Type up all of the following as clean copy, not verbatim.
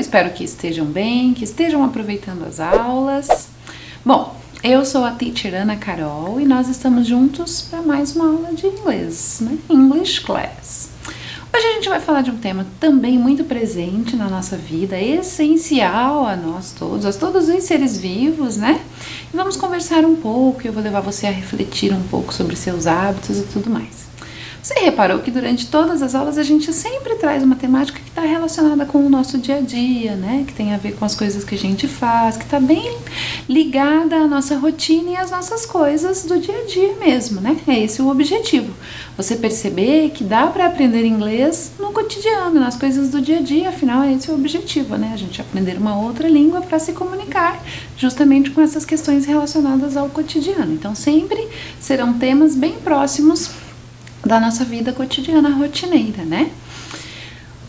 espero que estejam bem, que estejam aproveitando as aulas. Bom, eu sou a Teacher Ana Carol e nós estamos juntos para mais uma aula de inglês, né? English Class. Hoje a gente vai falar de um tema também muito presente na nossa vida, essencial a nós todos, a todos os seres vivos, né? E vamos conversar um pouco, eu vou levar você a refletir um pouco sobre seus hábitos e tudo mais. Você reparou que durante todas as aulas a gente sempre traz uma temática que está relacionada com o nosso dia a dia, né? Que tem a ver com as coisas que a gente faz, que está bem ligada à nossa rotina e às nossas coisas do dia a dia mesmo, né? É esse o objetivo. Você perceber que dá para aprender inglês no cotidiano, nas coisas do dia a dia, afinal é esse o objetivo, né? A gente aprender uma outra língua para se comunicar justamente com essas questões relacionadas ao cotidiano. Então sempre serão temas bem próximos da nossa vida cotidiana, rotineira, né?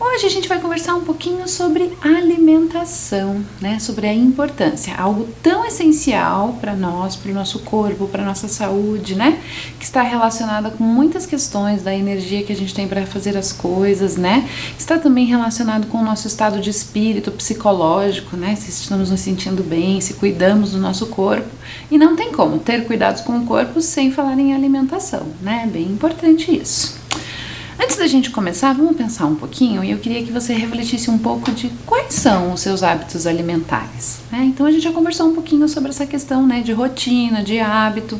Hoje a gente vai conversar um pouquinho sobre alimentação, né? Sobre a importância, algo tão essencial para nós, para o nosso corpo, para a nossa saúde, né? Que está relacionada com muitas questões da energia que a gente tem para fazer as coisas, né? Está também relacionado com o nosso estado de espírito, psicológico, né? Se estamos nos sentindo bem, se cuidamos do nosso corpo. E não tem como ter cuidados com o corpo sem falar em alimentação, né? É bem importante isso. Antes da gente começar, vamos pensar um pouquinho e eu queria que você refletisse um pouco de quais são os seus hábitos alimentares, né? Então a gente já conversou um pouquinho sobre essa questão, né, de rotina, de hábito.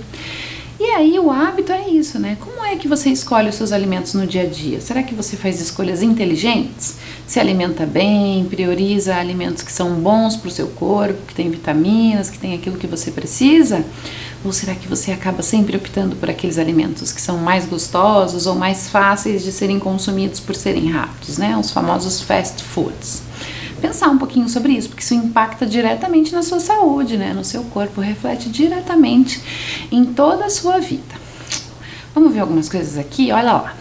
E aí o hábito é isso, né? Como é que você escolhe os seus alimentos no dia a dia? Será que você faz escolhas inteligentes? Se alimenta bem, prioriza alimentos que são bons para o seu corpo, que tem vitaminas, que tem aquilo que você precisa? Ou será que você acaba sempre optando por aqueles alimentos que são mais gostosos ou mais fáceis de serem consumidos por serem rápidos, né? Os famosos fast foods. Pensar um pouquinho sobre isso, porque isso impacta diretamente na sua saúde, né? No seu corpo, reflete diretamente em toda a sua vida. Vamos ver algumas coisas aqui, olha lá.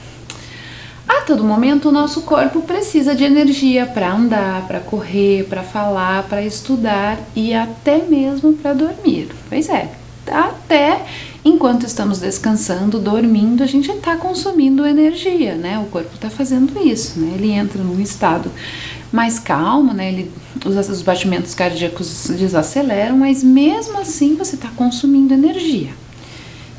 A todo momento o nosso corpo precisa de energia para andar, para correr, para falar, para estudar e até mesmo para dormir. Pois é, até enquanto estamos descansando, dormindo, a gente está consumindo energia, né? O corpo está fazendo isso, né? Ele entra num estado mais calmo, né? Os batimentos cardíacos desaceleram, mas mesmo assim você está consumindo energia.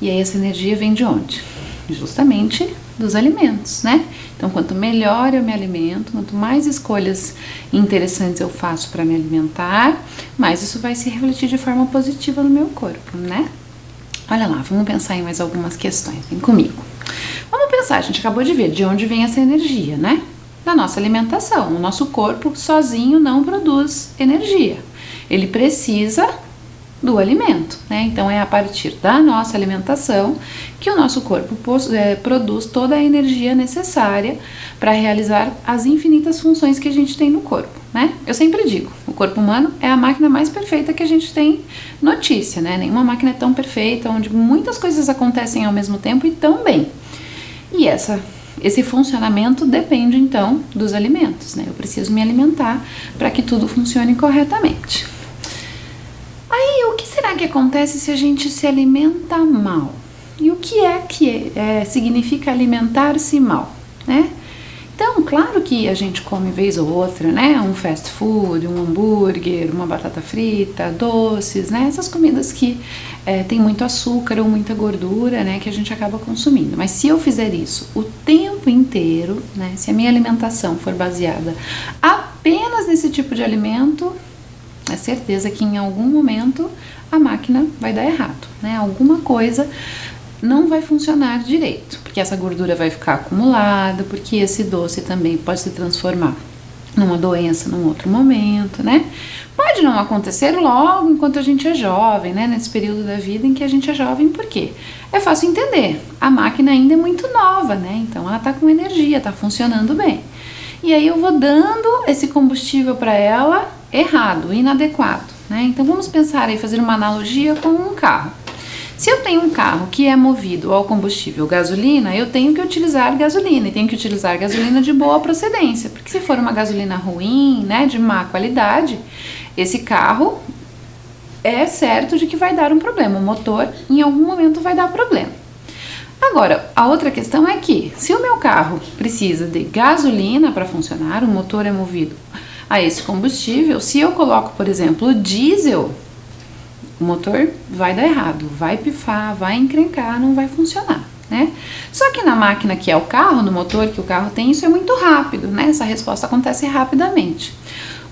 E aí essa energia vem de onde? Justamente dos alimentos, né? Então quanto melhor eu me alimento, quanto mais escolhas interessantes eu faço para me alimentar, mais isso vai se refletir de forma positiva no meu corpo, né? Olha lá, vamos pensar em mais algumas questões, vem comigo. Vamos pensar, a gente acabou de ver de onde vem essa energia, né? Da nossa alimentação. O nosso corpo sozinho não produz energia. Ele precisa do alimento, né? Então é a partir da nossa alimentação que o nosso corpo produz toda a energia necessária para realizar as infinitas funções que a gente tem no corpo, né? Eu sempre digo, o corpo humano é a máquina mais perfeita que a gente tem notícia, né? Nenhuma máquina é tão perfeita, onde muitas coisas acontecem ao mesmo tempo e tão bem. E esse funcionamento depende então dos alimentos, né? Eu preciso me alimentar para que tudo funcione corretamente. Aí, o que será que acontece se a gente se alimenta mal? E o que significa alimentar-se mal, né? Então, claro que a gente come vez ou outra, né? Um fast food, um hambúrguer, uma batata frita, doces, né? Essas comidas que tem muito açúcar ou muita gordura, né? Que a gente acaba consumindo. Mas se eu fizer isso o tempo inteiro, né? Se a minha alimentação for baseada apenas nesse tipo de alimento, é certeza que em algum momento a máquina vai dar errado, né? Alguma coisa não vai funcionar direito, porque essa gordura vai ficar acumulada, porque esse doce também pode se transformar numa doença num outro momento, né? Pode não acontecer logo enquanto a gente é jovem, né? Nesse período da vida em que a gente é jovem, por quê? É fácil entender, a máquina ainda é muito nova, né? Então ela tá com energia, tá funcionando bem. E aí eu vou dando esse combustível para ela errado, inadequado, né? Então vamos pensar aí, fazer uma analogia com um carro. Se eu tenho um carro que é movido ao combustível gasolina, eu tenho que utilizar gasolina, e tenho que utilizar gasolina de boa procedência, porque se for uma gasolina ruim, né, de má qualidade, esse carro é certo de que vai dar um problema, o motor em algum momento vai dar problema. Agora, a outra questão é que, se o meu carro precisa de gasolina para funcionar, o motor é movido a esse combustível, se eu coloco, por exemplo, o diesel, o motor vai dar errado, vai pifar, vai encrencar, não vai funcionar, né? Só que na máquina que é o carro, no motor que o carro tem, isso é muito rápido, né? Essa resposta acontece rapidamente.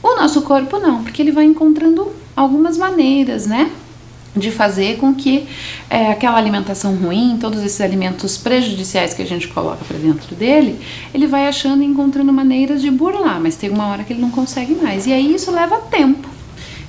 O nosso corpo não, porque ele vai encontrando algumas maneiras, né, de fazer com que aquela alimentação ruim, todos esses alimentos prejudiciais que a gente coloca para dentro dele, ele vai achando e encontrando maneiras de burlar, mas tem uma hora que ele não consegue mais, e aí isso leva tempo.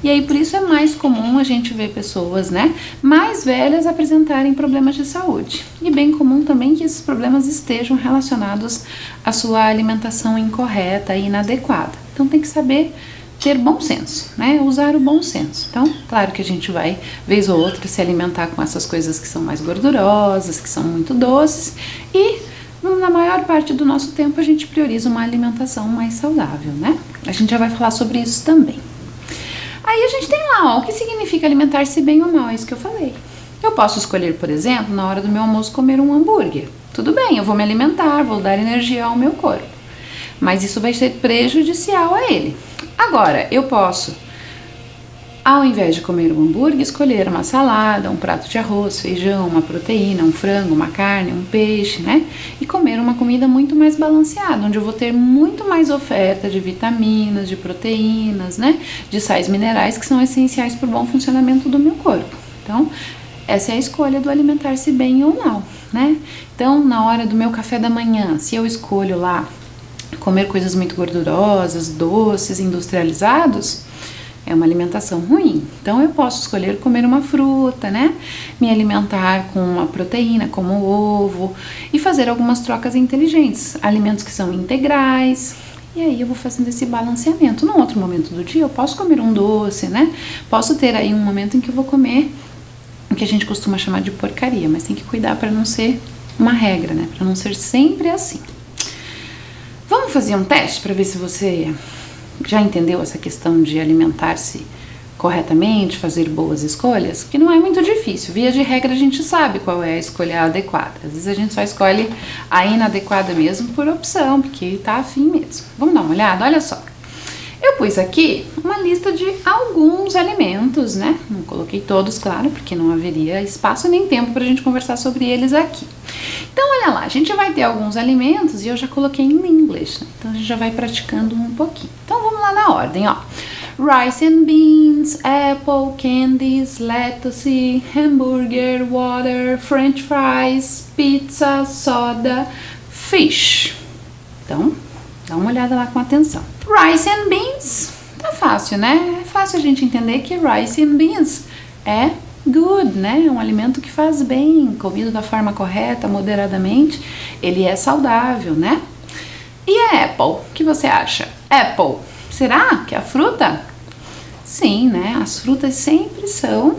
E aí por isso é mais comum a gente ver pessoas, né, mais velhas apresentarem problemas de saúde. E bem comum também que esses problemas estejam relacionados à sua alimentação incorreta e inadequada. Então tem que saber ter bom senso, né, usar o bom senso. Então, claro que a gente vai, vez ou outra, se alimentar com essas coisas que são mais gordurosas, que são muito doces, e na maior parte do nosso tempo a gente prioriza uma alimentação mais saudável, né? A gente já vai falar sobre isso também. Aí a gente tem lá, ó, o que significa alimentar-se bem ou mal, é isso que eu falei. Eu posso escolher, por exemplo, na hora do meu almoço comer um hambúrguer. Tudo bem, eu vou me alimentar, vou dar energia ao meu corpo, mas isso vai ser prejudicial a ele. Agora, eu posso, ao invés de comer um hambúrguer, escolher uma salada, um prato de arroz, feijão, uma proteína, um frango, uma carne, um peixe, né? E comer uma comida muito mais balanceada, onde eu vou ter muito mais oferta de vitaminas, de proteínas, né? De sais minerais que são essenciais para o bom funcionamento do meu corpo. Então, essa é a escolha do alimentar-se bem ou não, né? Então, na hora do meu café da manhã, se eu escolho lá comer coisas muito gordurosas, doces, industrializados, é uma alimentação ruim. Então eu posso escolher comer uma fruta, né? Me alimentar com uma proteína, como o ovo, e fazer algumas trocas inteligentes, alimentos que são integrais. E aí eu vou fazendo esse balanceamento. Num outro momento do dia eu posso comer um doce, né? Posso ter aí um momento em que eu vou comer o que a gente costuma chamar de porcaria, mas tem que cuidar para não ser uma regra, né? Para não ser sempre assim. Vamos fazer um teste para ver se você já entendeu essa questão de alimentar-se corretamente, fazer boas escolhas? Que não é muito difícil. Via de regra a gente sabe qual é a escolha adequada. Às vezes a gente só escolhe a inadequada mesmo por opção, porque tá afim mesmo. Vamos dar uma olhada? Olha só. Eu pus aqui uma lista de alguns alimentos, né? Não coloquei todos, claro, porque não haveria espaço nem tempo para a gente conversar sobre eles aqui. Então, olha lá, a gente vai ter alguns alimentos e eu já coloquei em inglês, né? Então a gente já vai praticando um pouquinho. Então vamos lá na ordem, ó. Rice and beans, apple, candies, lettuce, hambúrguer, water, french fries, pizza, soda, fish. Então, dá uma olhada lá com atenção. Rice and beans, tá fácil, né? É fácil a gente entender que rice and beans é good, né? É um alimento que faz bem, comido da forma correta, moderadamente, ele é saudável, né? E a apple, o que você acha? Apple, será que é a fruta? Sim, né? As frutas sempre são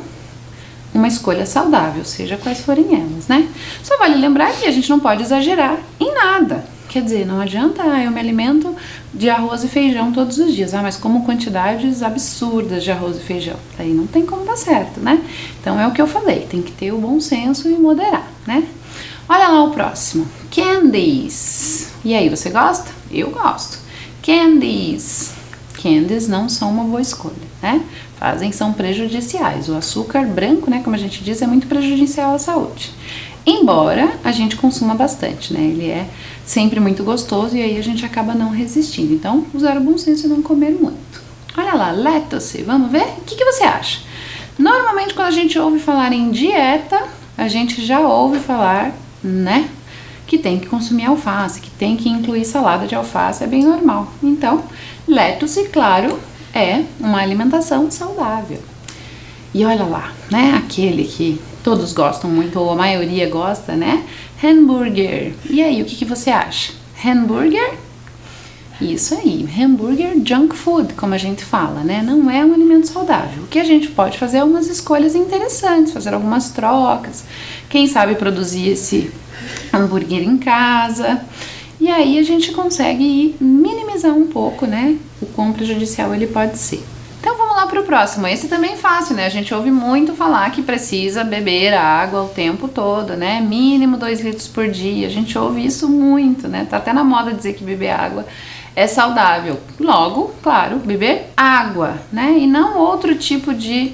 uma escolha saudável, seja quais forem elas, né? Só vale lembrar que a gente não pode exagerar em nada. Quer dizer, não adianta eu me alimento de arroz e feijão todos os dias, mas como quantidades absurdas de arroz e feijão. Daí não tem como dar certo, né? Então é o que eu falei, tem que ter o bom senso e moderar, né? Olha lá o próximo. Candies. E aí, você gosta? Eu gosto. Candies. Candies não são uma boa escolha, né? São prejudiciais. O açúcar branco, né, como a gente diz, é muito prejudicial à saúde. Embora a gente consuma bastante, né? Ele é sempre muito gostoso e aí a gente acaba não resistindo. Então, usar o bom senso e não comer muito. Olha lá, lettuce, vamos ver? O que você acha? Normalmente, quando a gente ouve falar em dieta, a gente já ouve falar, né, que tem que consumir alface, que tem que incluir salada de alface, é bem normal. Então, lettuce, claro, é uma alimentação saudável. E olha lá, né, aquele que todos gostam muito, ou a maioria gosta, né? Hambúrguer. E aí, o que você acha? Hambúrguer? Isso aí, hambúrguer junk food, como a gente fala, né? Não é um alimento saudável. O que a gente pode fazer é umas escolhas interessantes, fazer algumas trocas. Quem sabe produzir esse hambúrguer em casa. E aí a gente consegue minimizar um pouco, né? O quão prejudicial ele pode ser. Então vamos lá para o próximo. Esse também é fácil, né? A gente ouve muito falar que precisa beber água o tempo todo, né? Mínimo 2 litros por dia. A gente ouve isso muito, né? Tá até na moda dizer que beber água é saudável. Logo, claro, beber água, né? E não outro tipo de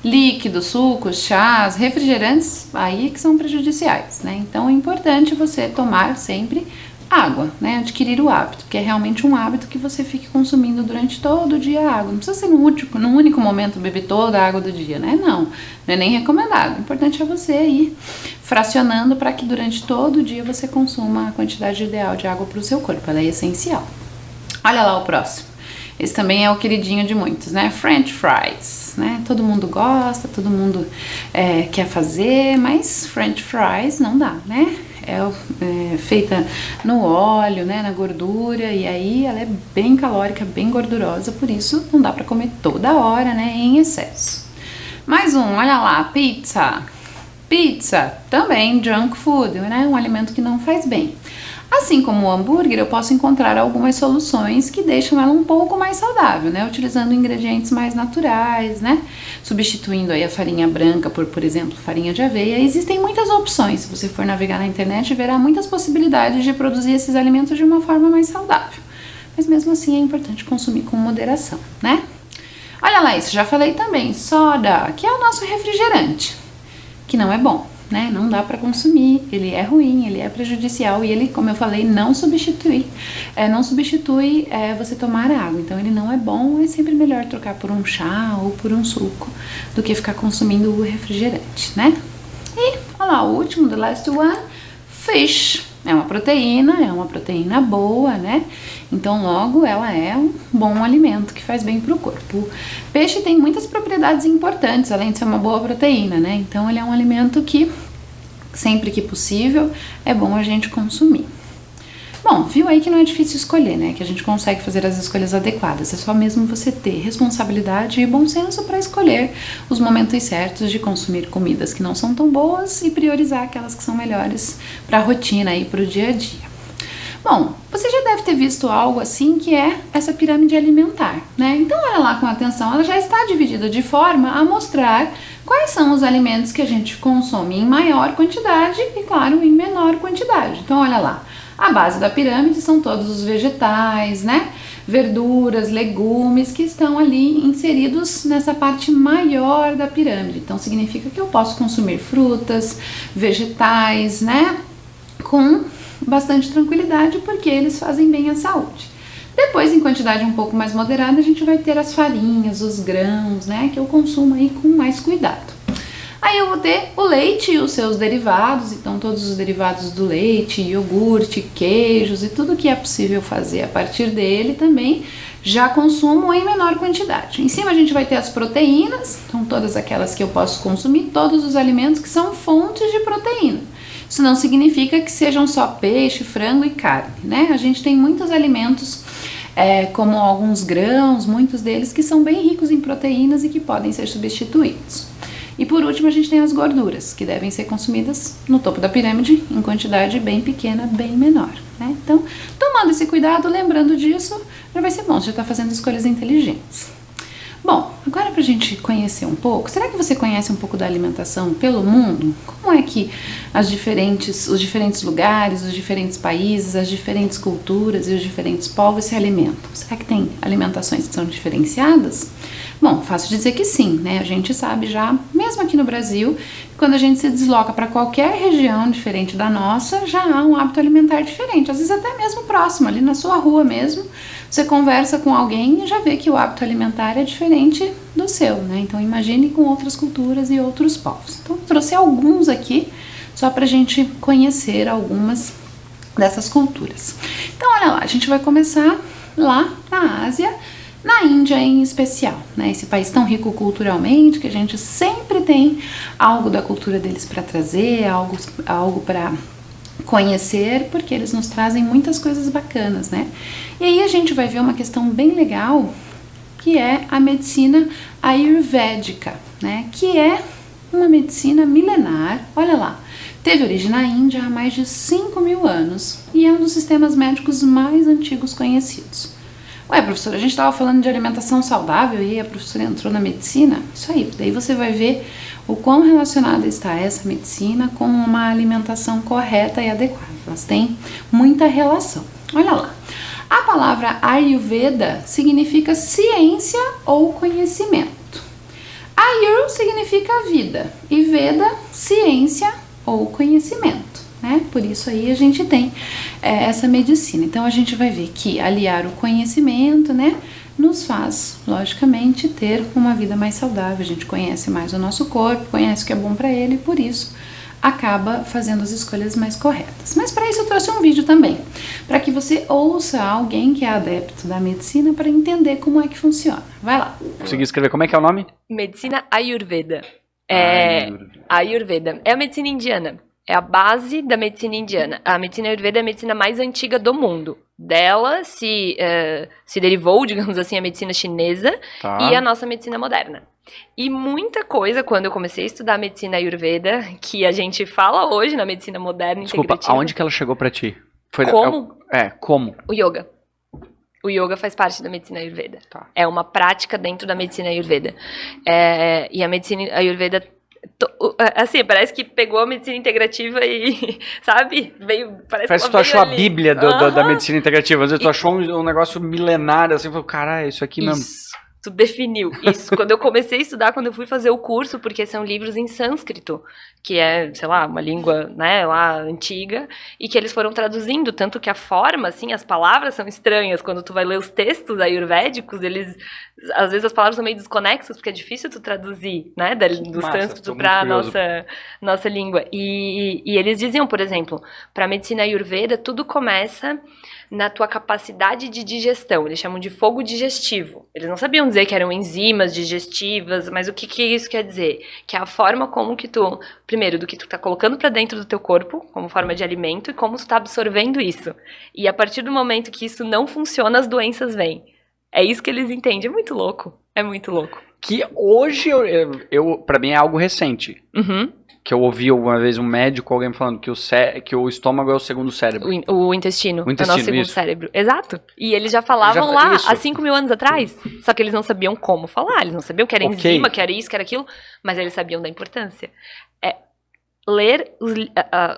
líquidos, sucos, chás, refrigerantes, aí que são prejudiciais, né? Então é importante você tomar sempre água, né? Adquirir o hábito, que é realmente um hábito que você fique consumindo durante todo o dia água. Não precisa ser no único momento beber toda a água do dia, né? Não é nem recomendado. O importante é você ir fracionando para que durante todo o dia você consuma a quantidade ideal de água para o seu corpo. Ela é essencial. Olha lá o próximo. Esse também é o queridinho de muitos, né? French fries, né? Todo mundo gosta, todo mundo quer fazer, mas French fries não dá, né? É feita no óleo, né? Na gordura, e aí ela é bem calórica, bem gordurosa, por isso não dá pra comer toda hora, né? Em excesso. Mais um, olha lá, pizza. Pizza, também junk food, né? Um alimento que não faz bem. Assim como o hambúrguer, eu posso encontrar algumas soluções que deixam ela um pouco mais saudável, né? Utilizando ingredientes mais naturais, né? Substituindo aí a farinha branca por exemplo, farinha de aveia. Existem muitas opções. Se você for navegar na internet, verá muitas possibilidades de produzir esses alimentos de uma forma mais saudável. Mas mesmo assim é importante consumir com moderação, né? Olha lá isso, já falei também, soda, que é o nosso refrigerante, que não é bom, né? Não dá para consumir, ele é ruim, ele é prejudicial e ele, como eu falei, não substitui você tomar água. Então ele não é bom, é sempre melhor trocar por um chá ou por um suco do que ficar consumindo o refrigerante, né? E olha lá, o último, the last one, fish. É uma proteína boa, né? Então logo ela é um bom alimento que faz bem para o corpo. O peixe tem muitas propriedades importantes, além de ser uma boa proteína, né? Então ele é um alimento que sempre que possível é bom a gente consumir. Bom, viu aí que não é difícil escolher, né? Que a gente consegue fazer as escolhas adequadas. É só mesmo você ter responsabilidade e bom senso para escolher os momentos certos de consumir comidas que não são tão boas e priorizar aquelas que são melhores para a rotina e para o dia a dia. Bom, você já deve ter visto algo assim que é essa pirâmide alimentar, né? Então olha lá com atenção, ela já está dividida de forma a mostrar quais são os alimentos que a gente consome em maior quantidade e, claro, em menor quantidade. Então olha lá. A base da pirâmide são todos os vegetais, né? Verduras, legumes que estão ali inseridos nessa parte maior da pirâmide. Então significa que eu posso consumir frutas, vegetais, né? Com bastante tranquilidade porque eles fazem bem à saúde. Depois, em quantidade um pouco mais moderada, a gente vai ter as farinhas, os grãos, né? Que eu consumo aí com mais cuidado. Aí eu vou ter o leite e os seus derivados, então todos os derivados do leite, iogurte, queijos e tudo que é possível fazer a partir dele também já consumo em menor quantidade. Em cima a gente vai ter as proteínas, então todas aquelas que eu posso consumir, todos os alimentos que são fontes de proteína. Isso não significa que sejam só peixe, frango e carne, né? A gente tem muitos alimentos como alguns grãos, muitos deles que são bem ricos em proteínas e que podem ser substituídos. E por último a gente tem as gorduras, que devem ser consumidas no topo da pirâmide em quantidade bem pequena, bem menor, né? Então, tomando esse cuidado, lembrando disso, já vai ser bom, você já está fazendo escolhas inteligentes. Bom, agora para a gente conhecer um pouco, será que você conhece um pouco da alimentação pelo mundo? Como é que os diferentes lugares, os diferentes países, as diferentes culturas e os diferentes povos se alimentam? Será que tem alimentações que são diferenciadas? Bom, fácil dizer que sim, né? A gente sabe já, mesmo aqui no Brasil, quando a gente se desloca para qualquer região diferente da nossa, já há um hábito alimentar diferente, às vezes até mesmo próximo, ali na sua rua mesmo, você conversa com alguém e já vê que o hábito alimentar é diferente do seu, né? Então imagine com outras culturas e outros povos. Então trouxe alguns aqui, só para a gente conhecer algumas dessas culturas. Então olha lá, a gente vai começar lá na Ásia, na Índia em especial, né? Esse país tão rico culturalmente que a gente sempre tem algo da cultura deles para trazer, algo para conhecer, porque eles nos trazem muitas coisas bacanas, né? E aí a gente vai ver uma questão bem legal, que é a medicina ayurvédica, né? Que é uma medicina milenar, olha lá, teve origem na Índia há mais de 5.000 anos e é um dos sistemas médicos mais antigos conhecidos. Ué, professora, a gente estava falando de alimentação saudável e a professora entrou na medicina? Isso aí, daí você vai ver o quão relacionada está essa medicina com uma alimentação correta e adequada. Elas têm muita relação. Olha lá, A palavra Ayurveda significa ciência ou conhecimento. Ayur significa vida e Veda, ciência ou conhecimento, né? Por isso aí a gente tem essa medicina. Então a gente vai ver que aliar o conhecimento, né, nos faz, logicamente, ter uma vida mais saudável. A gente conhece mais o nosso corpo, conhece o que é bom para ele, por isso acaba fazendo as escolhas mais corretas. Mas para isso eu trouxe um vídeo também, para que você ouça alguém que é adepto da medicina para entender como é que funciona. Vai lá. Consegui escrever, como é que é o nome? Medicina Ayurveda. Ayurveda. É a medicina indiana. É a base da medicina indiana. A medicina Ayurveda é a medicina mais antiga do mundo. Dela se derivou, digamos assim, a medicina chinesa e a nossa medicina moderna. E muita coisa, quando eu comecei a estudar medicina Ayurveda, que a gente fala hoje na medicina moderna Desculpa, integrativa. aonde que ela chegou pra ti? Como? Como? O yoga. O yoga faz parte da medicina Ayurveda. Tá. É uma prática dentro da medicina Ayurveda. E a medicina Ayurveda, assim, parece que pegou a medicina integrativa e, sabe? Parece que tu achou a bíblia da medicina integrativa. Às vezes tu achou um negócio milenário, assim, falou, caralho, isso aqui mesmo. Tu definiu isso. Quando eu comecei a estudar, quando eu fui fazer o curso, porque são livros em sânscrito, que é, sei lá, uma língua, né, lá antiga, e que eles foram traduzindo, tanto que a forma, assim, as palavras são estranhas. Quando tu vai ler os textos ayurvédicos, às vezes as palavras são meio desconexas, porque é difícil tu traduzir, né, do sânscrito para a nossa língua. E eles diziam, por exemplo, para a medicina ayurveda, tudo começa na tua capacidade de digestão. Eles chamam de fogo digestivo. Eles não sabiam dizer que eram enzimas digestivas, mas o que isso quer dizer? Que é a forma como que tu, primeiro, do que tu tá colocando para dentro do teu corpo, como forma de alimento, e como tu tá absorvendo isso. E a partir do momento que isso não funciona, as doenças vêm. É isso que eles entendem. É muito louco. É muito louco. Que hoje, pra mim, é algo recente. Uhum. Que eu ouvi alguma vez um médico, alguém falando que o estômago é o segundo cérebro. O intestino. O intestino, é o nosso segundo cérebro. Exato. E eles já falavam lá há 5.000 anos atrás. Só que eles não sabiam como falar. Eles não sabiam que era enzima, que era isso, que era aquilo. Mas eles sabiam da importância. Ler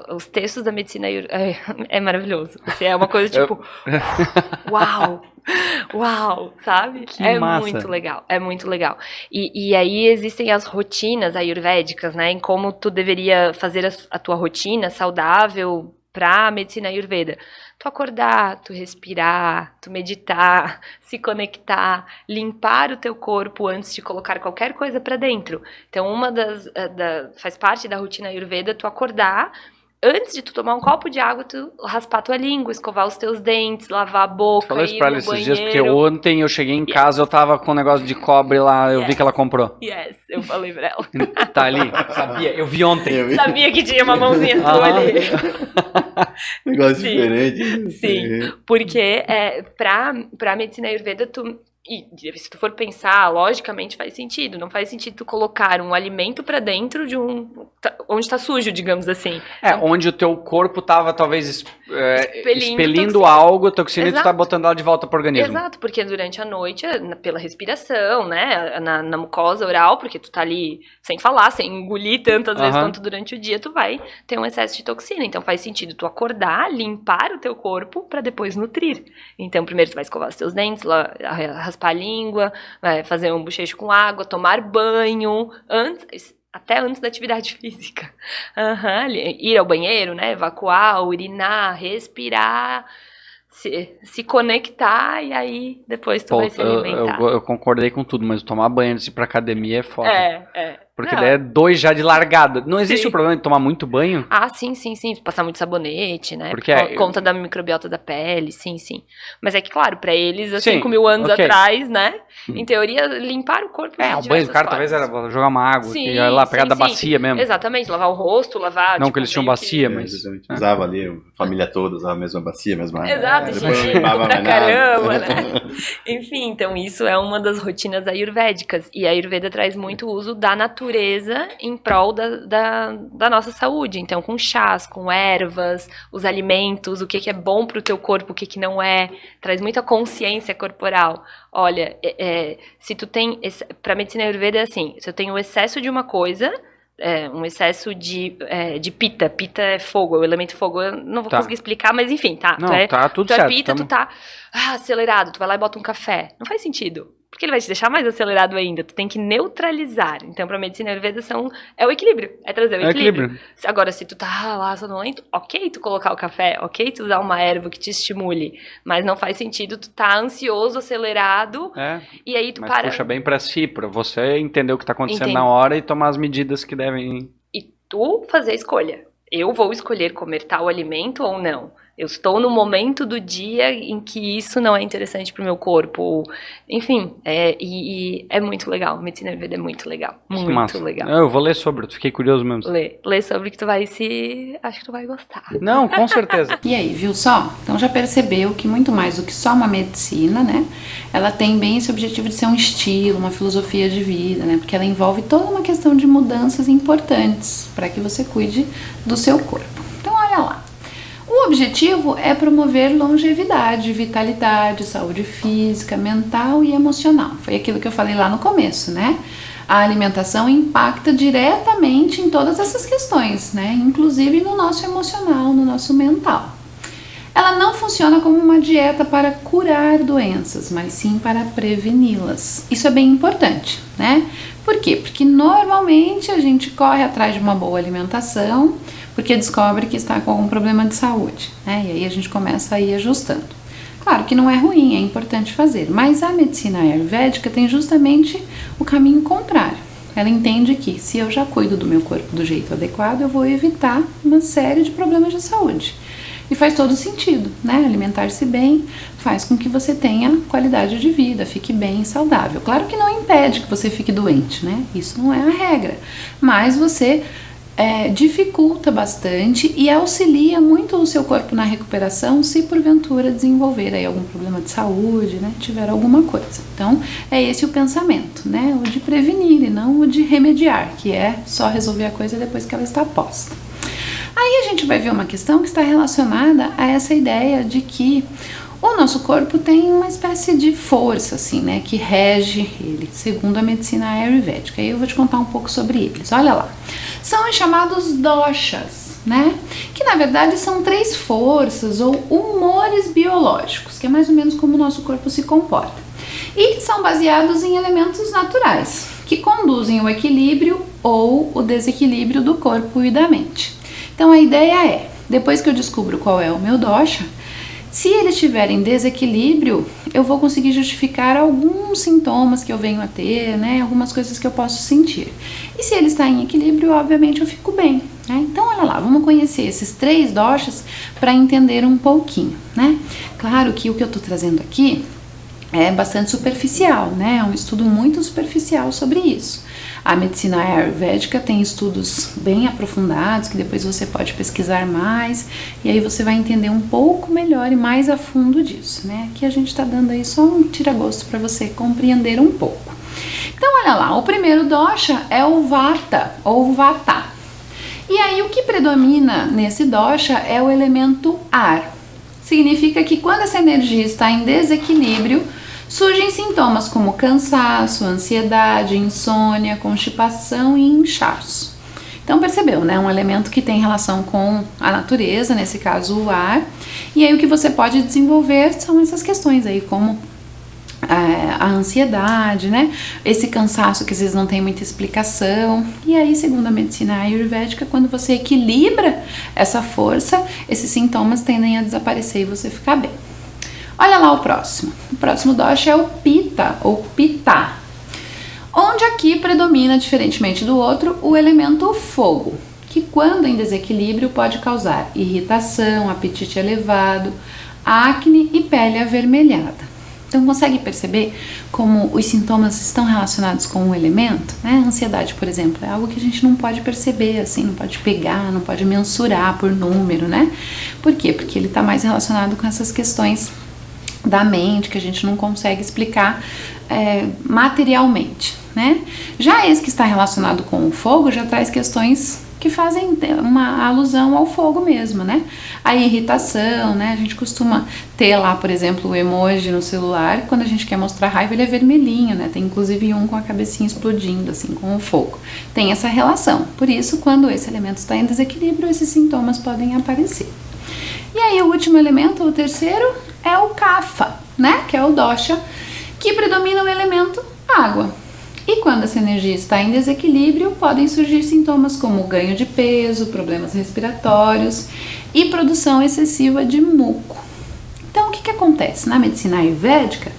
os textos da medicina é maravilhoso. Assim, é uma coisa tipo... Uau! Uau, sabe? Que é massa. Muito legal, é muito legal. E aí existem as rotinas ayurvédicas, né? Em como tu deveria fazer a tua rotina saudável pra medicina ayurveda. Tu acordar, tu respirar, tu meditar, se conectar, limpar o teu corpo antes de colocar qualquer coisa pra dentro. Então, faz parte da rotina ayurveda tu acordar. Antes de tu tomar um copo de água, tu raspar tua língua, escovar os teus dentes, lavar a boca, falou isso pra ela esses dias, porque banheiro. ontem eu cheguei em casa, eu tava com um negócio de cobre lá, eu vi que ela comprou. Yes, eu falei pra ela. Tá ali, sabia, eu vi ontem. Sabia que tinha uma mãozinha tua ali. Negócio Sim. diferente. Sim, porque pra medicina ayurveda, e se tu for pensar, logicamente faz sentido. Não faz sentido tu colocar um alimento pra dentro de onde tá sujo, digamos assim. Onde o teu corpo tava talvez expelindo toxina. algo, toxina, e tu tá Exato. botando ela de volta pro organismo. Exato, porque durante a noite, pela respiração, né, na mucosa oral, porque tu tá ali sem falar, sem engolir tantas vezes quanto durante o dia, tu vai ter um excesso de toxina. Então faz sentido tu acordar, limpar o teu corpo pra depois nutrir. Então primeiro tu vai escovar os teus dentes, raspar a língua, vai fazer um bochecho com água, tomar banho, até antes da atividade física. Ir ao banheiro, né, evacuar, urinar, respirar, se conectar e aí depois tu vai se alimentar. Eu concordei com tudo, mas tomar banho antes de ir pra academia é foda. Porque Não. daí é 2 já de largada. Não existe Sim. o problema de tomar muito banho? Ah, sim. Passar muito sabonete, né? Porque Por conta da microbiota da pele, sim. Mas é que, claro, pra eles, há Sim, 5.000 anos ok. atrás, né? Em teoria, limpar o corpo de O banho do diversas cara formas. talvez era jogar uma água, Sim, ia lá pegar sim, da sim. bacia mesmo. Exatamente, lavar o rosto, lavar... Não que eles tinham meio bacia, mas... Exatamente. Usava ali, a família toda usava a mesma bacia, a mesma água. Exato, Depois xixi não limpava pra mais nada. caramba, né? Enfim, então isso é uma das rotinas ayurvédicas. E a Ayurveda traz muito uso da natureza em prol da nossa saúde. Então, com chás, com ervas, os alimentos, o que é bom pro teu corpo, o que não é. Traz muita consciência corporal. Olha, se tu tem... Pra medicina Ayurveda é assim, se eu tenho o excesso de uma coisa, um excesso de pita. Pita é fogo, é o elemento fogo. Eu não vou conseguir explicar, mas enfim, tá. Não, tá tudo tu certo. É pita, tu tá acelerado, tu vai lá e bota um café. Não faz sentido. Porque ele vai te deixar mais acelerado ainda. Tu tem que neutralizar. Então, pra medicina Ayurveda, é o equilíbrio. É trazer o equilíbrio. Agora, se tu tá lá sonolento, ok tu colocar o café, ok tu usar uma erva que te estimule. Mas não faz sentido tu tá ansioso, acelerado, e aí tu mas para... puxa bem pra si, pra você entender o que tá acontecendo na hora e tomar as medidas que devem... E tu fazer a escolha. Eu vou escolher comer tal alimento ou não. Eu estou no momento do dia em que isso não é interessante pro meu corpo. Enfim, e é muito legal. Medicina Ayurveda é muito legal. Muito legal. Eu vou ler sobre, fiquei curioso mesmo. Lê sobre que tu vai acho que tu vai gostar. Não, com certeza. E aí, viu só? Então já percebeu que muito mais do que só uma medicina, né? Ela tem bem esse objetivo de ser um estilo, uma filosofia de vida, né? Porque ela envolve toda uma questão de mudanças importantes para que você cuide do seu corpo. Então olha lá. O objetivo é promover longevidade, vitalidade, saúde física, mental e emocional. Foi aquilo que eu falei lá no começo, né? A alimentação impacta diretamente em todas essas questões, né? Inclusive no nosso emocional, no nosso mental. Ela não funciona como uma dieta para curar doenças, mas sim para preveni-las. Isso é bem importante, né? Por quê? Porque normalmente a gente corre atrás de uma boa alimentação porque descobre que está com algum problema de saúde, né? E aí a gente começa a ir ajustando. Claro que não é ruim, é importante fazer, mas a medicina ayurvédica tem justamente o caminho contrário. Ela entende que se eu já cuido do meu corpo do jeito adequado, eu vou evitar uma série de problemas de saúde. E faz todo sentido, né? Alimentar-se bem faz com que você tenha qualidade de vida, fique bem e saudável. Claro que não impede que você fique doente, né? Isso não é a regra, mas você dificulta bastante e auxilia muito o seu corpo na recuperação se porventura desenvolver aí algum problema de saúde, né, tiver alguma coisa. Então é esse o pensamento, né, o de prevenir e não o de remediar, que é só resolver a coisa depois que ela está posta. Aí a gente vai ver uma questão que está relacionada a essa ideia de que o nosso corpo tem uma espécie de força, assim, né, que rege ele, segundo a medicina ayurvédica. E eu vou te contar um pouco sobre eles. Olha lá. São os chamados doshas, né, que na verdade são 3 forças ou humores biológicos, que é mais ou menos como o nosso corpo se comporta. E são baseados em elementos naturais, que conduzem o equilíbrio ou o desequilíbrio do corpo e da mente. Então a ideia é, depois que eu descubro qual é o meu dosha, se ele estiver em desequilíbrio, eu vou conseguir justificar alguns sintomas que eu venho a ter, né? Algumas coisas que eu posso sentir. E se ele está em equilíbrio, obviamente eu fico bem, né? Então, olha lá, vamos conhecer esses 3 doshas para entender um pouquinho, né? Claro que o que eu estou trazendo aqui é bastante superficial, né? É um estudo muito superficial sobre isso. A medicina ayurvédica tem estudos bem aprofundados que depois você pode pesquisar mais e aí você vai entender um pouco melhor e mais a fundo disso, né? Aqui a gente está dando aí só um tira-gosto para você compreender um pouco. Então, olha lá, o primeiro dosha é o vata ou vata. E aí o que predomina nesse dosha é o elemento ar. Significa que quando essa energia está em desequilíbrio, surgem sintomas como cansaço, ansiedade, insônia, constipação e inchaço. Então percebeu, né? Um elemento que tem relação com a natureza, nesse caso o ar. E aí o que você pode desenvolver são essas questões aí, como a ansiedade, né? Esse cansaço que às vezes não tem muita explicação. E aí, segundo a medicina ayurvédica, quando você equilibra essa força, esses sintomas tendem a desaparecer e você ficar bem. Olha lá o próximo. O próximo dosha é o Pitta, ou Pitta, onde aqui predomina, diferentemente do outro, o elemento fogo, que quando em desequilíbrio pode causar irritação, apetite elevado, acne e pele avermelhada. Então consegue perceber como os sintomas estão relacionados com o elemento, né? A ansiedade, por exemplo, é algo que a gente não pode perceber, assim, não pode pegar, não pode mensurar por número, né? Por quê? Porque ele está mais relacionado com essas questões da mente, que a gente não consegue explicar materialmente, né? Já esse que está relacionado com o fogo já traz questões que fazem uma alusão ao fogo mesmo, né? A irritação, né? A gente costuma ter lá, por exemplo, o emoji no celular, quando a gente quer mostrar raiva ele é vermelhinho, né? Tem inclusive um com a cabecinha explodindo, assim, com o fogo. Tem essa relação, por isso quando esse elemento está em desequilíbrio, esses sintomas podem aparecer. E aí o último elemento, o terceiro, é o Kapha, né? Que é o dosha, que predomina o elemento água. E quando essa energia está em desequilíbrio, podem surgir sintomas como ganho de peso, problemas respiratórios e produção excessiva de muco. Então, o que acontece? Na medicina ayurvédica,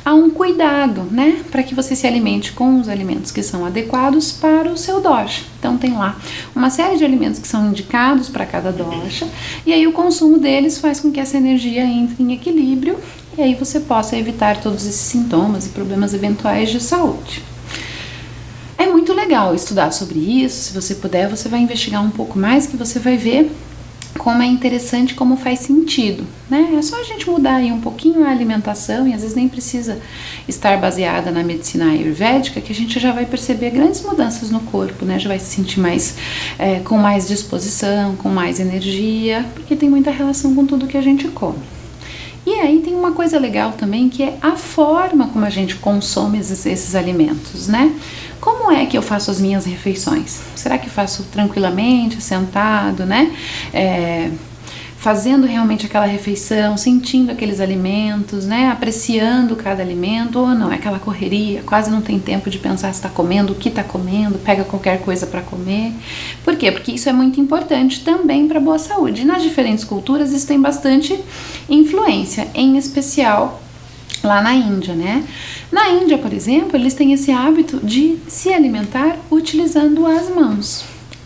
há um cuidado, né, para que você se alimente com os alimentos que são adequados para o seu dosha. Então, tem lá uma série de alimentos que são indicados para cada dosha, e aí o consumo deles faz com que essa energia entre em equilíbrio, e aí você possa evitar todos esses sintomas e problemas eventuais de saúde. É muito legal estudar sobre isso, se você puder, você vai investigar um pouco mais, que você vai ver como é interessante, como faz sentido, né? É só a gente mudar aí um pouquinho a alimentação, e às vezes nem precisa estar baseada na medicina ayurvédica, que a gente já vai perceber grandes mudanças no corpo, né? Já vai se sentir mais, com mais disposição, com mais energia, porque tem muita relação com tudo que a gente come. E aí tem uma coisa legal também, que é a forma como a gente consome esses alimentos, né? Como é que eu faço as minhas refeições? Será que faço tranquilamente, sentado, né? Fazendo realmente aquela refeição, sentindo aqueles alimentos, né? Apreciando cada alimento, ou não, é aquela correria, quase não tem tempo de pensar se está comendo, o que está comendo, pega qualquer coisa para comer. Por quê? Porque isso é muito importante também para a boa saúde. E nas diferentes culturas isso tem bastante influência, em especial lá na Índia, né? Na Índia, por exemplo, eles têm esse hábito de se alimentar utilizando as mãos.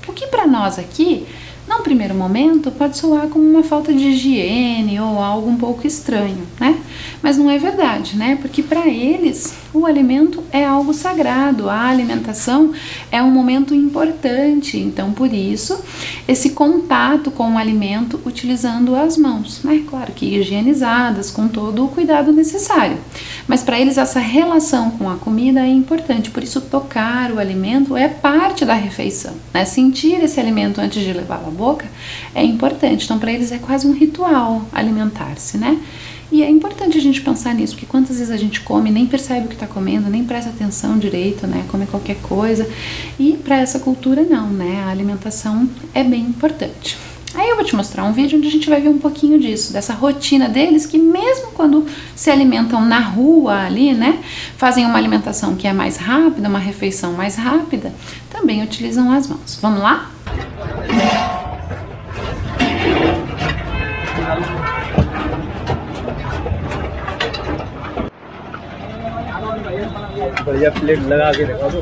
O que para nós aqui, num primeiro momento, pode soar como uma falta de higiene ou algo um pouco estranho, né? Mas não é verdade, né? Porque para eles o alimento é algo sagrado, a alimentação é um momento importante. Então, por isso, esse contato com o alimento utilizando as mãos, né? Claro que higienizadas, com todo o cuidado necessário. Mas para eles essa relação com a comida é importante, por isso tocar o alimento é parte da refeição, né? Sentir esse alimento antes de levá-lo à boca é importante. Então, para eles é quase um ritual alimentar-se, né? E é importante a gente pensar nisso, porque quantas vezes a gente come, nem percebe o que está comendo, nem presta atenção direito, né? Come qualquer coisa. E para essa cultura não, né? A alimentação é bem importante. Aí eu vou te mostrar um vídeo onde a gente vai ver um pouquinho disso, dessa rotina deles, que mesmo quando se alimentam na rua ali, né? Fazem uma alimentação que é mais rápida, uma refeição mais rápida, também utilizam as mãos. Vamos lá? बढ़िया प्लेट लगा के रखा दो।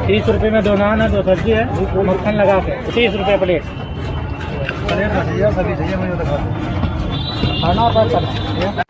30 रुपए में 2 नान है, 2 सब्जी है, मक्खन लगा के 30 रुपए प्लेट। प्लेट सभी चाहिए मुझे तो खाना पैक करना।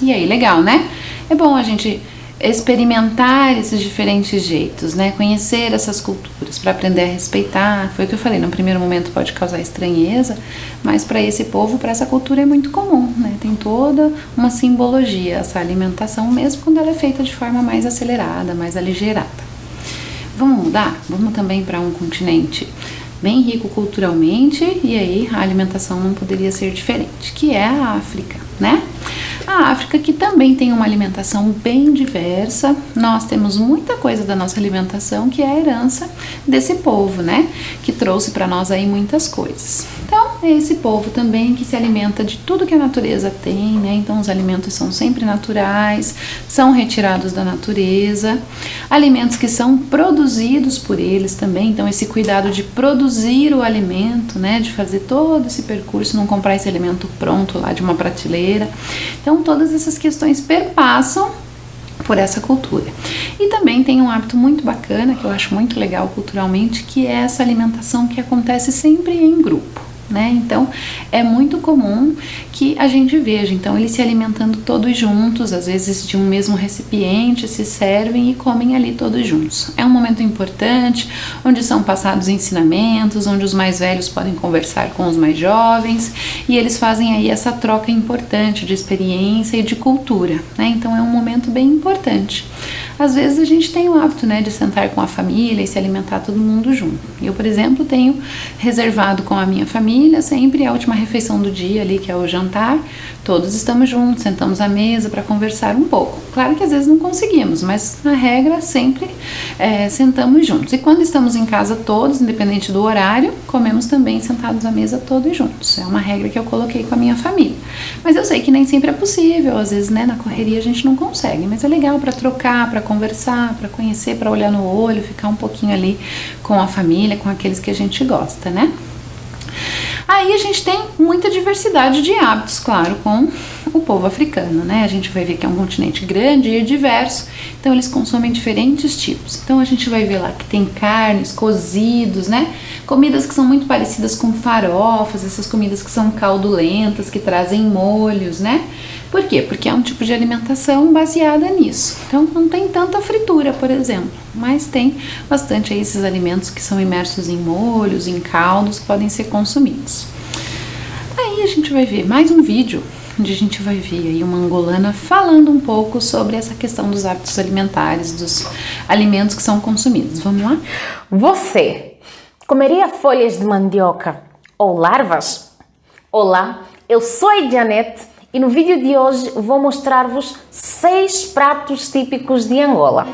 E aí, legal, né? É bom a gente experimentar esses diferentes jeitos, né? Conhecer essas culturas para aprender a respeitar. Foi o que eu falei, no primeiro momento pode causar estranheza, mas para esse povo, para essa cultura é muito comum, né? Tem toda uma simbologia essa alimentação, mesmo quando ela é feita de forma mais acelerada, mais aligerada. Vamos mudar? Vamos também para um continente bem rico culturalmente, e aí a alimentação não poderia ser diferente, que é a África, né? A África, que também tem uma alimentação bem diversa. Nós temos muita coisa da nossa alimentação que é a herança desse povo, né? Que trouxe para nós aí muitas coisas. Então, é esse povo também que se alimenta de tudo que a natureza tem, né? Então, os alimentos são sempre naturais, são retirados da natureza. Alimentos que são produzidos por eles também. Então, esse cuidado de produzir o alimento, né? De fazer todo esse percurso, não comprar esse alimento pronto lá de uma prateleira. Então, todas essas questões perpassam por essa cultura. E também tem um hábito muito bacana, que eu acho muito legal culturalmente, que é essa alimentação que acontece sempre em grupo, né? Então, é muito comum que a gente veja, então, eles se alimentando todos juntos, às vezes de um mesmo recipiente, se servem e comem ali todos juntos. É um momento importante, onde são passados ensinamentos, onde os mais velhos podem conversar com os mais jovens, e eles fazem aí essa troca importante de experiência e de cultura, né? Então, é um momento bem importante. Às vezes a gente tem o hábito, né, de sentar com a família e se alimentar todo mundo junto. Eu, por exemplo, tenho reservado com a minha família sempre a última refeição do dia ali, que é o jantar. Todos estamos juntos, sentamos à mesa para conversar um pouco. Claro que às vezes não conseguimos, mas na regra sempre sentamos juntos. E quando estamos em casa todos, independente do horário, comemos também sentados à mesa todos juntos. É uma regra que eu coloquei com a minha família. Mas eu sei que nem sempre é possível, às vezes, né, na correria a gente não consegue, mas é legal para trocar, para conversar, para conhecer, para olhar no olho, ficar um pouquinho ali com a família, com aqueles que a gente gosta, né? Aí a gente tem muita diversidade de hábitos, claro, com o povo africano, né? A gente vai ver que é um continente grande e diverso, então eles consomem diferentes tipos. Então a gente vai ver lá que tem carnes, cozidos, né? Comidas que são muito parecidas com farofas, essas comidas que são caldulentas, que trazem molhos, né? Por quê? Porque é um tipo de alimentação baseada nisso. Então não tem tanta fritura, por exemplo, mas tem bastante aí esses alimentos que são imersos em molhos, em caldos, que podem ser consumidos. Aí a gente vai ver mais um vídeo onde a gente vai ver aí uma angolana falando um pouco sobre essa questão dos hábitos alimentares, dos alimentos que são consumidos. Vamos lá? Você comeria folhas de mandioca ou larvas? Olá, eu sou a Janete e no vídeo de hoje vou mostrar-vos 6 pratos típicos de Angola.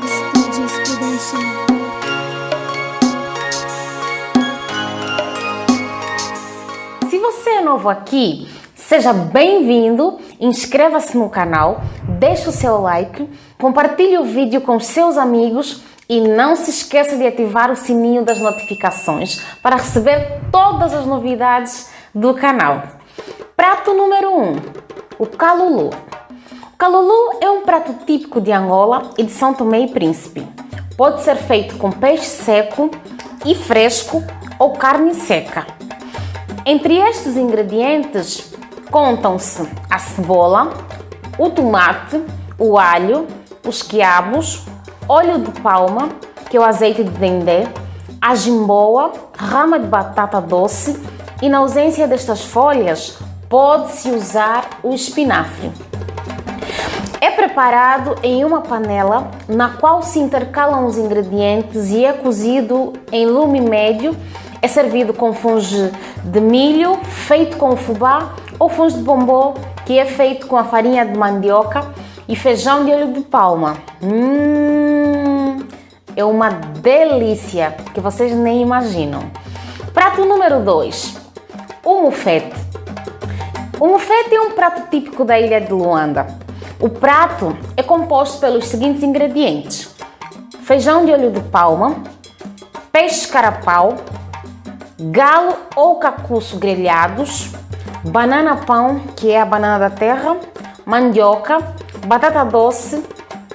Se você é novo aqui, seja bem-vindo, inscreva-se no canal, deixe o seu like, compartilhe o vídeo com os seus amigos e não se esqueça de ativar o sininho das notificações para receber todas as novidades do canal. Prato número 1, o calulu. O calulu é um prato típico de Angola e de São Tomé e Príncipe. Pode ser feito com peixe seco e fresco ou carne seca. Entre estes ingredientes contam-se a cebola, o tomate, o alho, os quiabos, óleo de palma, que é o azeite de dendê, a jimboa, rama de batata doce e, na ausência destas folhas, pode-se usar o espinafre. É preparado em uma panela na qual se intercalam os ingredientes e é cozido em lume médio. É servido com fungo de milho feito com fubá ou fungo de bombô, que é feito com a farinha de mandioca e feijão de olho de palma. É uma delícia que vocês nem imaginam. Prato número 2, o mufete. O mufete é um prato típico da ilha de Luanda. O prato é composto pelos seguintes ingredientes: feijão de olho de palma, peixe carapau, galo ou cacuço grelhados, banana pão, que é a banana da terra, mandioca, batata doce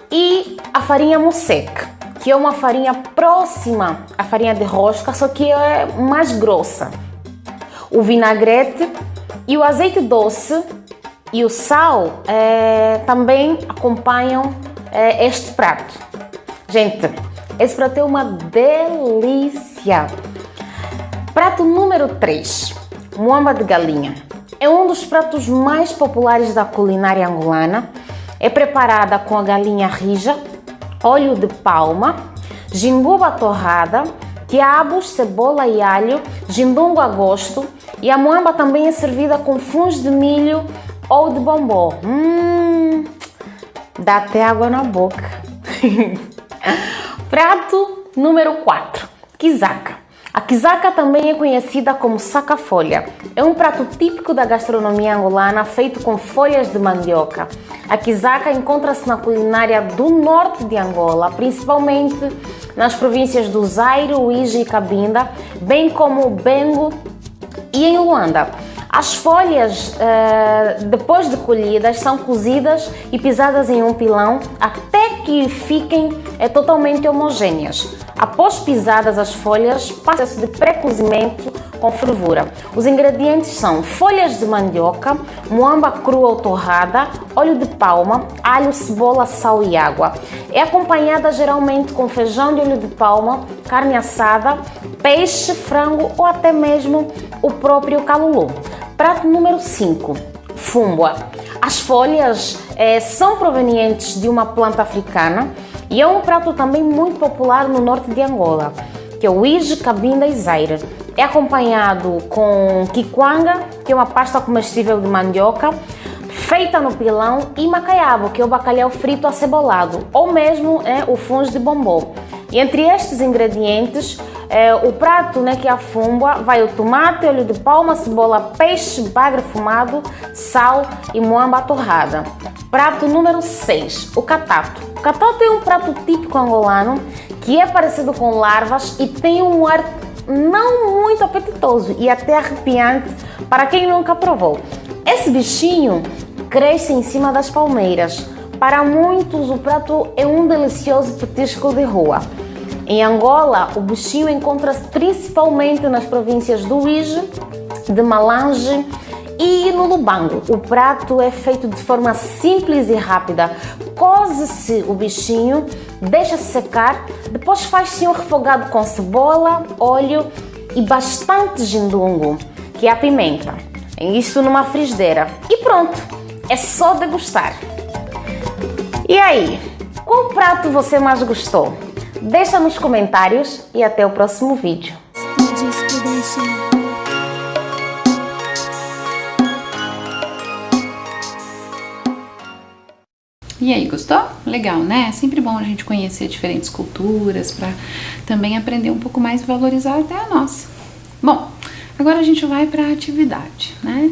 e a farinha musseca, que é uma farinha próxima à farinha de rosca, só que é mais grossa. O vinagrete e o azeite doce e o sal também acompanham este prato. Gente, esse prato é uma delícia. Prato número 3, muamba de galinha. É um dos pratos mais populares da culinária angolana. É preparada com a galinha rija, óleo de palma, jinguba torrada, quiabos, cebola e alho, jindungo a gosto, e a muamba também é servida com fungos de milho ou de bombom. Dá até água na boca. Prato número 4, quizaca. A quizaca também é conhecida como saca-folha. É um prato típico da gastronomia angolana feito com folhas de mandioca. A quizaca encontra-se na culinária do norte de Angola, principalmente nas províncias do Zaire, Uíge e Cabinda, bem como Bengo e em Luanda. As folhas, depois de colhidas, são cozidas e pisadas em um pilão até que fiquem totalmente homogêneas. Após pisadas as folhas, passa-se de pré-cozimento com fervura. Os ingredientes são folhas de mandioca, muamba crua ou torrada, óleo de palma, alho, cebola, sal e água. É acompanhada geralmente com feijão de olho de palma, carne assada, peixe, frango ou até mesmo o próprio calulu. Prato número 5, fumba. As folhas são provenientes de uma planta africana e é um prato também muito popular no norte de Angola, que é o Uíge, Cabinda e Zaire. É acompanhado com quiquanga, que é uma pasta comestível de mandioca, feita no pilão, e macaiabo, que é o bacalhau frito acebolado, ou mesmo o fungo de bombom. E entre estes ingredientes, o prato, que é a fumba, vai o tomate, óleo de palma, cebola, peixe, bagre fumado, sal e muamba torrada. Prato número 6, o catato. O catato é um prato típico angolano que é parecido com larvas e tem um ar não muito apetitoso e até arrepiante para quem nunca provou. Esse bichinho cresce em cima das palmeiras. Para muitos, o prato é um delicioso petisco de rua. Em Angola, o bichinho encontra-se principalmente nas províncias do Uíge, de Malange e no Lubango. O prato é feito de forma simples e rápida. Coze-se o bichinho, deixa-se secar, depois faz-se um refogado com cebola, óleo e bastante jindungo, que é a pimenta. Isso numa frigideira. E pronto, é só degustar. E aí, qual prato você mais gostou? Deixa nos comentários e até o próximo vídeo. E aí, gostou? Legal, né? É sempre bom a gente conhecer diferentes culturas para também aprender um pouco mais e valorizar até a nossa. Bom, agora a gente vai para a atividade, né?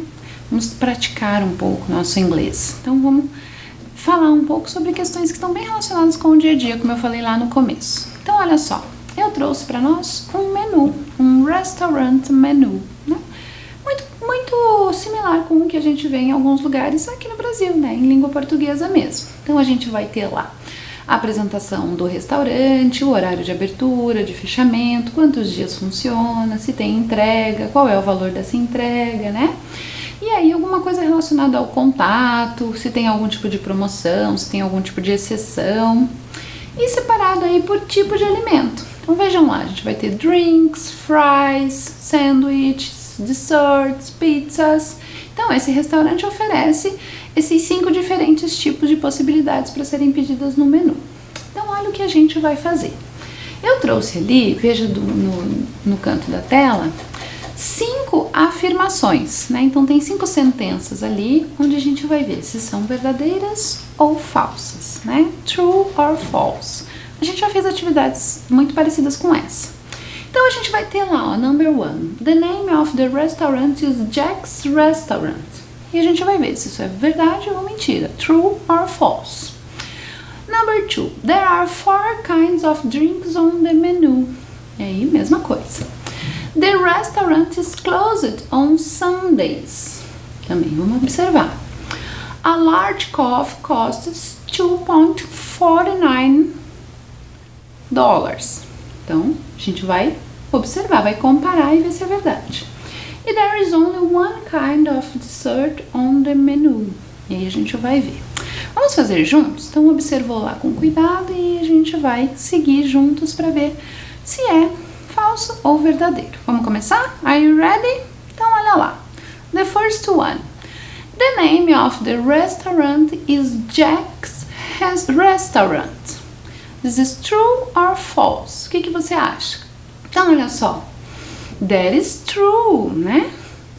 Vamos praticar um pouco nosso inglês. Então vamos falar um pouco sobre questões que estão bem relacionadas com o dia a dia, como eu falei lá no começo. Então olha só, eu trouxe para nós um menu, um restaurant menu, né? Muito similar com o que a gente vê em alguns lugares aqui no Brasil, né? Em língua portuguesa mesmo. Então a gente vai ter lá a apresentação do restaurante, o horário de abertura, de fechamento, quantos dias funciona, se tem entrega, qual é o valor dessa entrega, né? E aí alguma coisa relacionada ao contato, se tem algum tipo de promoção, se tem algum tipo de exceção. E separado aí por tipo de alimento. Então vejam lá, a gente vai ter drinks, fries, sandwiches, desserts, pizzas. Então esse restaurante oferece esses 5 diferentes tipos de possibilidades para serem pedidas no menu. Então olha o que a gente vai fazer. Eu trouxe ali, veja no canto da tela, 5 afirmações, né? Então tem 5 sentenças ali, onde a gente vai ver se são verdadeiras ou falsas, né? True or false. A gente já fez atividades muito parecidas com essa. Então a gente vai ter lá, ó, number 1. The name of the restaurant is Jack's Restaurant. E a gente vai ver se isso é verdade ou mentira. True or false. Number 2. There are 4 kinds of drinks on the menu. E aí, mesma coisa. The restaurant is closed on Sundays. Também vamos observar. A large coffee costs $2.49. Então, a gente vai observar, vai comparar e ver se é verdade. E there is only one kind of dessert on the menu. E aí a gente vai ver. Vamos fazer juntos? Então, observou lá com cuidado e a gente vai seguir juntos para ver se é falso ou verdadeiro. Vamos começar? Are you ready? Então, olha lá. The first one. The name of the restaurant is Jack's Restaurant. This is true or false? O que você acha? Então, olha só. That is true, né?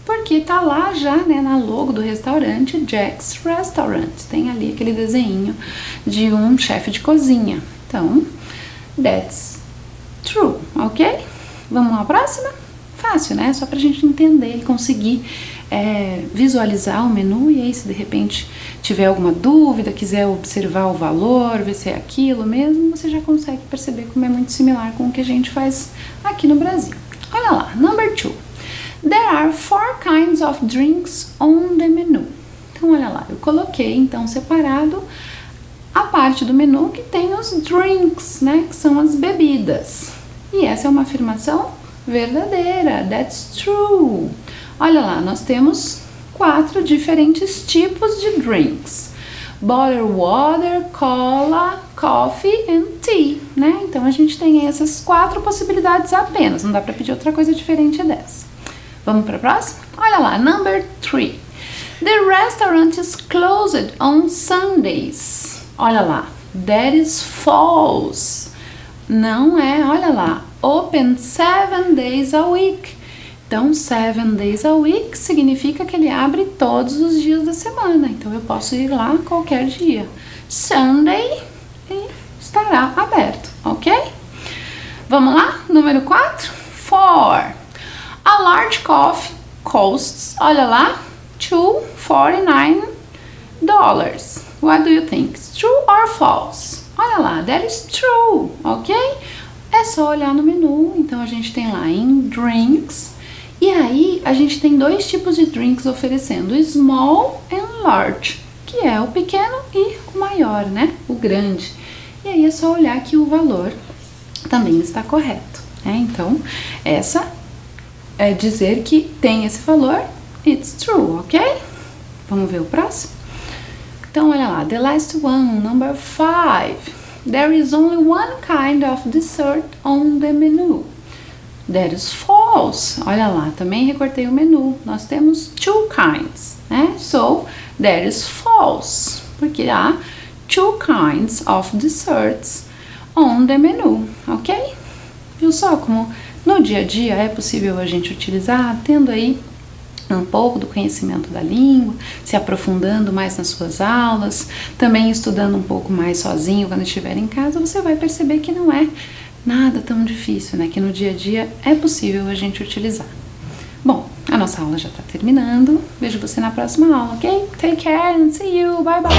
Porque tá lá já, né, na logo do restaurante Jack's Restaurant. Tem ali aquele desenho de um chefe de cozinha. Então, that's true, ok? Vamos à próxima? Fácil, né? Só pra gente entender e conseguir visualizar o menu. E aí, se de repente tiver alguma dúvida, quiser observar o valor, ver se é aquilo mesmo, você já consegue perceber como é muito similar com o que a gente faz aqui no Brasil. Olha lá, number 2. There are 4 kinds of drinks on the menu. Então, olha lá, eu coloquei então separado a parte do menu que tem os drinks, né, que são as bebidas. E essa é uma afirmação verdadeira, that's true. Olha lá, nós temos 4 diferentes tipos de drinks. Bottled water, cola, coffee and tea, né? Então a gente tem essas 4 possibilidades apenas, não dá para pedir outra coisa diferente dessa. Vamos para a próxima? Olha lá, number 3. The restaurant is closed on Sundays. Olha lá, that is false. Não é, olha lá, open 7 days a week. Então, 7 days a week significa que ele abre todos os dias da semana. Então, eu posso ir lá qualquer dia. Sunday estará aberto, ok? Vamos lá? Número 4. 4. A large coffee costs, olha lá, $2.49. What do you think? True or false? Olha lá, that is true, ok? É só olhar no menu. Então, a gente tem lá em drinks. E aí, a gente tem 2 tipos de drinks oferecendo, small and large, que é o pequeno e o maior, né? O grande. E aí, é só olhar que o valor também está correto, né? Então, essa é dizer que tem esse valor, it's true, ok? Vamos ver o próximo? Então, olha lá, the last one, number 5. There is only one kind of dessert on the menu. That is false. Olha lá, também recortei o menu. Nós temos 2 kinds, né? So, that is false. Porque há 2 kinds of desserts on the menu, ok? Viu só como no dia a dia é possível a gente utilizar, tendo aí um pouco do conhecimento da língua, se aprofundando mais nas suas aulas, também estudando um pouco mais sozinho quando estiver em casa, você vai perceber que não é nada tão difícil, né? Que no dia a dia é possível a gente utilizar. Bom, a nossa aula já está terminando. Vejo você na próxima aula, ok? Take care and see you. Bye, bye!